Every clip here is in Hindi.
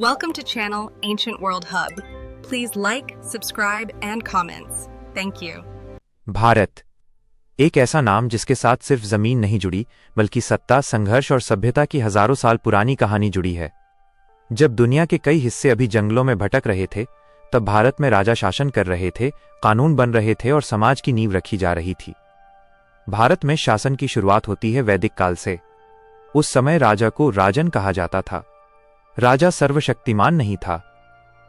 Welcome to channel Ancient World Hub. Please like, subscribe and comments. Thank you. Bharat एक ऐसा नाम जिसके साथ सिर्फ जमीन नहीं जुड़ी बल्कि सत्ता, संघर्ष और सभ्यता की हजारों साल पुरानी कहानी जुड़ी है। जब दुनिया के कई हिस्से अभी जंगलों में भटक रहे थे, तब भारत में राजा शासन कर रहे थे, कानून बन रहे थे और समाज की नींव रखी जा रही थी। भारत में शासन की शुरुआत होती है वैदिक काल से। उस समय राजा को राजन कहा जाता था। राजा सर्वशक्तिमान नहीं था,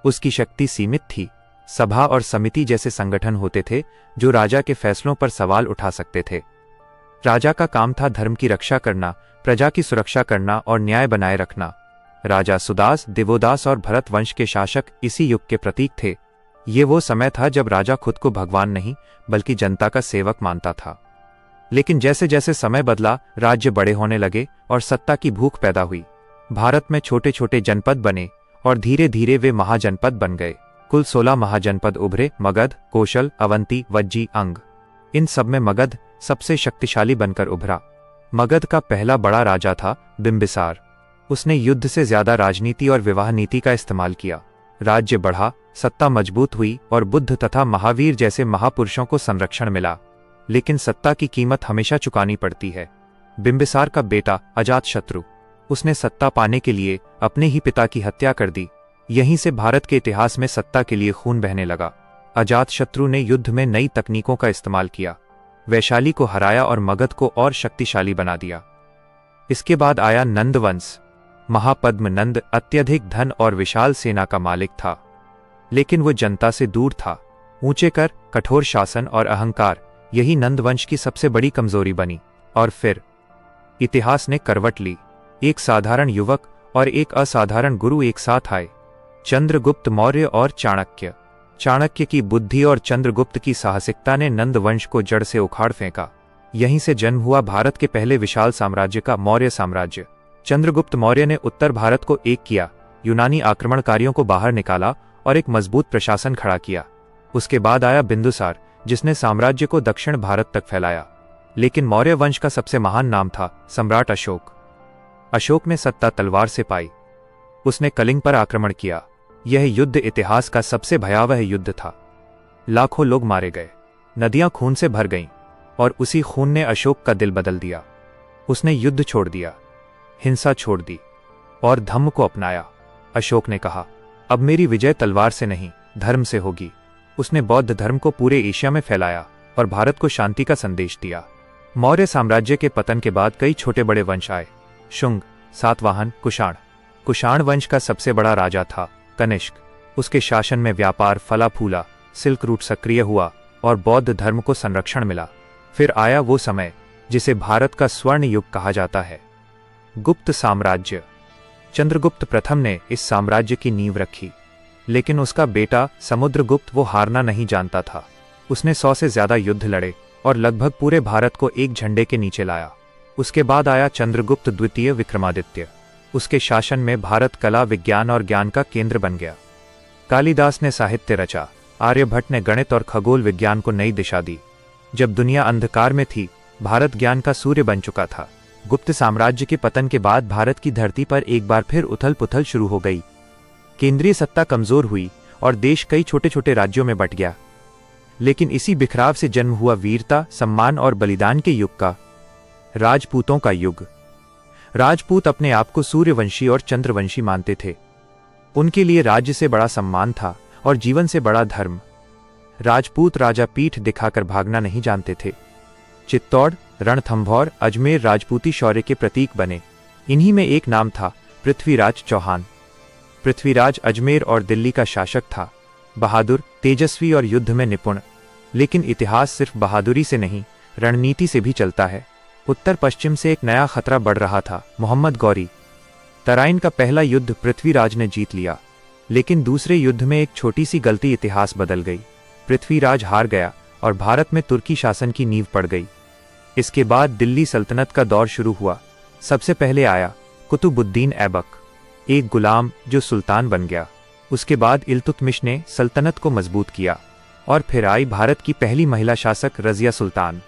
उसकी शक्ति सीमित थी। सभा और समिति जैसे संगठन होते थे जो राजा के फैसलों पर सवाल उठा सकते थे। राजा का काम था धर्म की रक्षा करना, प्रजा की सुरक्षा करना और न्याय बनाए रखना। राजा सुदास, दिवोदास और भरत वंश के शासक इसी युग के प्रतीक थे। ये वो समय था जब राजा खुद को भगवान नहीं बल्कि जनता का सेवक मानता था। लेकिन जैसे जैसे समय बदला, राज्य बड़े होने लगे और सत्ता की भूख पैदा हुई। भारत में छोटे छोटे जनपद बने और धीरे धीरे वे महाजनपद बन गए। कुल 16 महाजनपद उभरे: मगध, कौशल, अवंती, वज्जी, अंग। इन सब में मगध सबसे शक्तिशाली बनकर उभरा। मगध का पहला बड़ा राजा था बिंबिसार। उसने युद्ध से ज्यादा राजनीति और विवाह नीति का इस्तेमाल किया। राज्य बढ़ा, सत्ता मजबूत हुई और बुद्ध तथा महावीर जैसे महापुरुषों को संरक्षण मिला। लेकिन सत्ता की कीमत हमेशा चुकानी पड़ती है। बिंबिसार का बेटा अजातशत्रु, उसने सत्ता पाने के लिए अपने ही पिता की हत्या कर दी। यहीं से भारत के इतिहास में सत्ता के लिए खून बहने लगा। अजातशत्रु ने युद्ध में नई तकनीकों का इस्तेमाल किया, वैशाली को हराया और मगध को और शक्तिशाली बना दिया। इसके बाद आया नंद वंश। महापद्म नंद अत्यधिक धन और विशाल सेना का मालिक था, लेकिन वो जनता से दूर था। ऊंचे कर, कठोर शासन और अहंकार, यही नंद वंश की सबसे बड़ी कमजोरी बनी। और फिर इतिहास ने करवट ली। एक साधारण युवक और एक असाधारण गुरु एक साथ आए: चंद्रगुप्त मौर्य और चाणक्य। चाणक्य की बुद्धि और चंद्रगुप्त की साहसिकता ने नंद वंश को जड़ से उखाड़ फेंका। यहीं से जन्म हुआ भारत के पहले विशाल साम्राज्य का, मौर्य साम्राज्य। चंद्रगुप्त मौर्य ने उत्तर भारत को एक किया, यूनानी आक्रमणकारियों को बाहर निकाला और एक मजबूत प्रशासन खड़ा किया। उसके बाद आया बिंदुसार, जिसने साम्राज्य को दक्षिण भारत तक फैलाया। लेकिन मौर्य वंश का सबसे महान नाम था सम्राट अशोक। अशोक ने सत्ता तलवार से पाई। उसने कलिंग पर आक्रमण किया। यह युद्ध इतिहास का सबसे भयावह युद्ध था। लाखों लोग मारे गए, नदियां खून से भर गईं और उसी खून ने अशोक का दिल बदल दिया। उसने युद्ध छोड़ दिया, हिंसा छोड़ दी और धम्म को अपनाया। अशोक ने कहा, अब मेरी विजय तलवार से नहीं, धर्म से होगी। उसने बौद्ध धर्म को पूरे एशिया में फैलाया और भारत को शांति का संदेश दिया। मौर्य साम्राज्य के पतन के बाद कई छोटे बड़े वंश आए: शुंग, सातवाहन, कुषाण। कुषाण वंश का सबसे बड़ा राजा था कनिष्क। उसके शासन में व्यापार फला फूला, सिल्क रूट सक्रिय हुआ और बौद्ध धर्म को संरक्षण मिला। फिर आया वो समय जिसे भारत का स्वर्ण युग कहा जाता है, गुप्त साम्राज्य। चंद्रगुप्त प्रथम ने इस साम्राज्य की नींव रखी, लेकिन उसका बेटा समुद्रगुप्त वो हारना नहीं जानता था। उसने 100 से ज्यादा युद्ध लड़े और लगभग पूरे भारत को एक झंडे के नीचे लाया। उसके बाद आया चंद्रगुप्त द्वितीय विक्रमादित्य। उसके शासन में भारत कला, विज्ञान और ज्ञान का केंद्र बन गया। कालिदास ने साहित्य रचा, आर्यभट्ट ने गणित और खगोल विज्ञान को नई दिशा दी। जब दुनिया अंधकार में थी, भारत ज्ञान का सूर्य बन चुका था। गुप्त साम्राज्य के पतन के बाद भारत की धरती पर एक बार फिर उथल पुथल शुरू हो गई। केंद्रीय सत्ता कमजोर हुई और देश कई छोटे छोटे राज्यों में बंट गया। लेकिन इसी बिखराव से जन्म हुआ वीरता, सम्मान और बलिदान के युग का, राजपूतों का युग। राजपूत अपने आप को सूर्यवंशी और चंद्रवंशी मानते थे। उनके लिए राज्य से बड़ा सम्मान था और जीवन से बड़ा धर्म। राजपूत राजा पीठ दिखाकर भागना नहीं जानते थे। चित्तौड़, रणथंभौर, अजमेर राजपूती शौर्य के प्रतीक बने। इन्हीं में एक नाम था पृथ्वीराज चौहान। पृथ्वीराज अजमेर और दिल्ली का शासक था, बहादुर, तेजस्वी और युद्ध में निपुण। लेकिन इतिहास सिर्फ बहादुरी से नहीं, रणनीति से भी चलता है। उत्तर पश्चिम से एक नया खतरा बढ़ रहा था, मोहम्मद गौरी। तराइन का पहला युद्ध पृथ्वीराज ने जीत लिया, लेकिन दूसरे युद्ध में एक छोटी सी गलती इतिहास बदल गई। पृथ्वीराज हार गया और भारत में तुर्की शासन की नींव पड़ गई। इसके बाद दिल्ली सल्तनत का दौर शुरू हुआ। सबसे पहले आया कुतुबुद्दीन ऐबक, एक गुलाम जो सुल्तान बन गया। उसके बाद इल्तुतमिश ने सल्तनत को मजबूत किया और फिर आई भारत की पहली महिला शासक रजिया सुल्तान।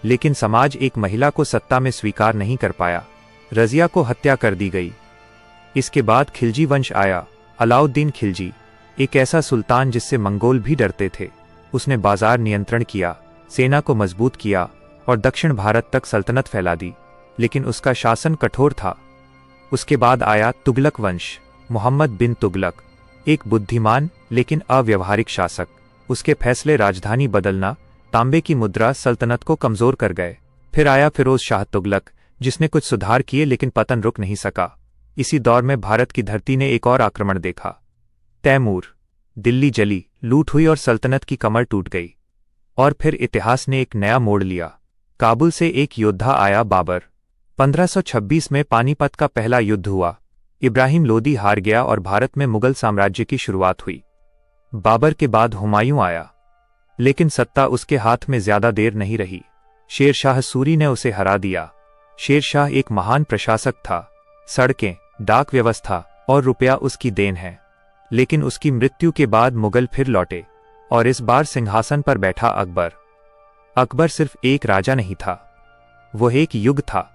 लेकिन समाज एक महिला को सत्ता में स्वीकार नहीं कर पाया। रजिया को हत्या कर दी गई। इसके बाद खिलजी वंश आया, अलाउद्दीन खिलजी, एक ऐसा सुल्तान जिससे मंगोल भी डरते थे। उसने बाजार नियंत्रण किया, सेना को मजबूत किया और दक्षिण भारत तक सल्तनत फैला दी, लेकिन उसका शासन कठोर था। उसके बाद आया तुगलक वंश, मोहम्मद बिन तुगलक, एक बुद्धिमान लेकिन अव्यवहारिक शासक। उसके फैसले राजधानी बदलना, तांबे की मुद्रा सल्तनत को कमजोर कर गए। फिर आया फिरोज शाह तुगलक, जिसने कुछ सुधार किए लेकिन पतन रुक नहीं सका। इसी दौर में भारत की धरती ने एक और आक्रमण देखा। तैमूर, दिल्ली जली, लूट हुई और सल्तनत की कमर टूट गई। और फिर इतिहास ने एक नया मोड़ लिया। काबुल से एक योद्धा आया, बाबर। 1526 में पानीपत का पहला युद्ध हुआ। इब्राहिम लोदी हार गया और भारत में मुगल साम्राज्य की शुरुआत हुई। बाबर के बाद हुमायूं आया, लेकिन सत्ता उसके हाथ में ज्यादा देर नहीं रही। शेर शाह सूरी ने उसे हरा दिया। शेर शाह एक महान प्रशासक था। सड़कें, डाक व्यवस्था और रुपया उसकी देन है। लेकिन उसकी मृत्यु के बाद मुगल फिर लौटे और इस बार सिंहासन पर बैठा अकबर। अकबर सिर्फ एक राजा नहीं था, वो एक युग था।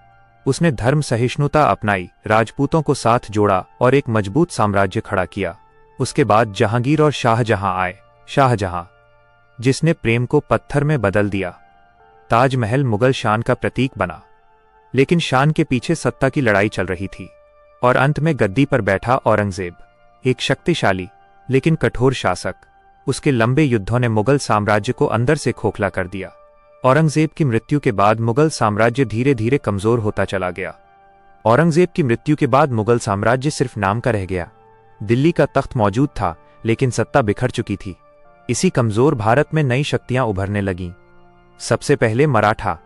उसने धर्म सहिष्णुता अपनाई, राजपूतों को साथ जोड़ा और एक मजबूत साम्राज्य खड़ा किया। उसके बाद जहांगीर और शाहजहां आए। शाहजहां, जिसने प्रेम को पत्थर में बदल दिया। ताजमहल मुगल शान का प्रतीक बना, लेकिन शान के पीछे सत्ता की लड़ाई चल रही थी। और अंत में गद्दी पर बैठा औरंगजेब, एक शक्तिशाली लेकिन कठोर शासक। उसके लंबे युद्धों ने मुगल साम्राज्य को अंदर से खोखला कर दिया। औरंगजेब की मृत्यु के बाद मुगल साम्राज्य धीरे धीरे कमजोर होता चला गया। औरंगजेब की मृत्यु के बाद मुगल साम्राज्य सिर्फ नाम का रह गया। दिल्ली का तख्त मौजूद था, लेकिन सत्ता बिखर चुकी थी। इसी कमजोर भारत में नई शक्तियां उभरने लगीं। सबसे पहले मराठा।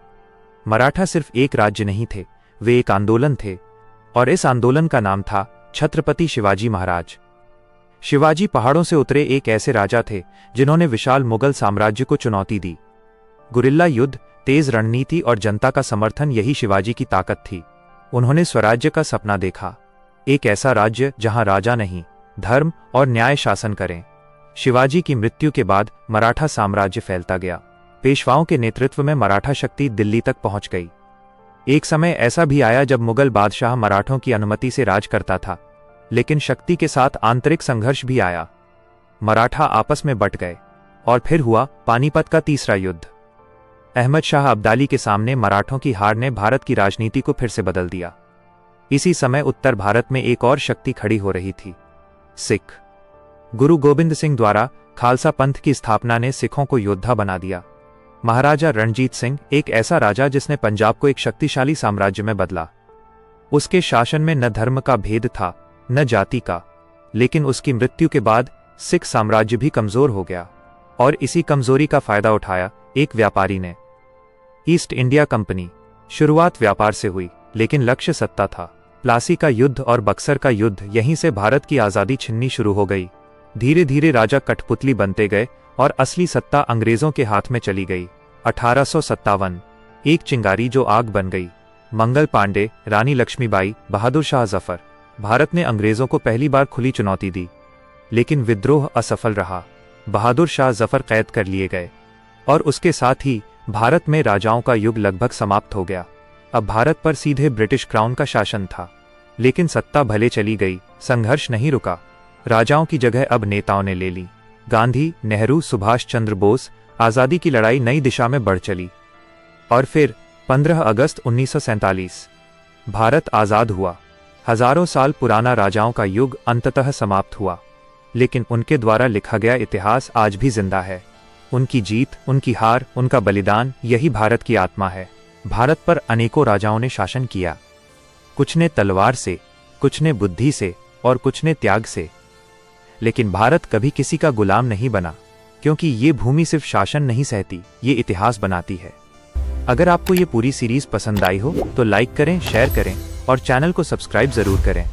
मराठा सिर्फ एक राज्य नहीं थे, वे एक आंदोलन थे, और इस आंदोलन का नाम था छत्रपति शिवाजी महाराज। शिवाजी पहाड़ों से उतरे एक ऐसे राजा थे जिन्होंने विशाल मुगल साम्राज्य को चुनौती दी। गुरिल्ला युद्ध, तेज रणनीति और जनता का समर्थन, यही शिवाजी की ताकत थी। उन्होंने स्वराज्य का सपना देखा, एक ऐसा राज्य जहां राजा नहीं, धर्म और न्याय शासन करें। शिवाजी की मृत्यु के बाद मराठा साम्राज्य फैलता गया। पेशवाओं के नेतृत्व में मराठा शक्ति दिल्ली तक पहुंच गई। एक समय ऐसा भी आया जब मुगल बादशाह मराठों की अनुमति से राज करता था, लेकिन शक्ति के साथ आंतरिक संघर्ष भी आया। मराठा आपस में बंट गए और फिर हुआ पानीपत का तीसरा युद्ध। अहमद शाह अब्दाली के सामने मराठों की हार ने भारत की राजनीति को फिर से बदल दिया। इसी समय उत्तर भारत में एक और शक्ति खड़ी हो रही थी, सिख। गुरु गोबिंद सिंह द्वारा खालसा पंथ की स्थापना ने सिखों को योद्धा बना दिया। महाराजा रणजीत सिंह, एक ऐसा राजा जिसने पंजाब को एक शक्तिशाली साम्राज्य में बदला। उसके शासन में न धर्म का भेद था न जाति का, लेकिन उसकी मृत्यु के बाद सिख साम्राज्य भी कमजोर हो गया और इसी कमजोरी का फायदा उठाया एक व्यापारी ने, ईस्ट इंडिया कंपनी। शुरुआत व्यापार से हुई, लेकिन लक्ष्य सत्ता था। प्लासी का युद्ध और बक्सर का युद्ध, यहीं से भारत की आजादी छिननी शुरू हो गई। धीरे धीरे राजा कठपुतली बनते गए और असली सत्ता अंग्रेजों के हाथ में चली गई। 1857, एक चिंगारी जो आग बन गई। मंगल पांडे, रानी लक्ष्मीबाई, बहादुर शाह जफर। भारत ने अंग्रेजों को पहली बार खुली चुनौती दी, लेकिन विद्रोह असफल रहा। बहादुर शाह जफर कैद कर लिए गए और उसके साथ ही भारत में राजाओं का युग लगभग समाप्त हो गया। अब भारत पर सीधे ब्रिटिश क्राउन का शासन था, लेकिन सत्ता भले चली गई, संघर्ष नहीं रुका। राजाओं की जगह अब नेताओं ने ले ली। गांधी, नेहरू, सुभाष चंद्र बोस, आजादी की लड़ाई नई दिशा में बढ़ चली। और फिर 15 अगस्त 1947, भारत आजाद हुआ। हजारों साल पुराना राजाओं का युग अंततः समाप्त हुआ, लेकिन उनके द्वारा लिखा गया इतिहास आज भी जिंदा है। उनकी जीत, उनकी हार, उनका बलिदान, यही भारत की आत्मा है। भारत पर अनेकों राजाओं ने शासन किया, कुछ ने तलवार से, कुछ ने बुद्धि से और कुछ ने त्याग से, लेकिन भारत कभी किसी का गुलाम नहीं बना, क्योंकि ये भूमि सिर्फ शासन नहीं सहती, ये इतिहास बनाती है। अगर आपको ये पूरी सीरीज पसंद आई हो तो लाइक करें, शेयर करें और चैनल को सब्सक्राइब जरूर करें।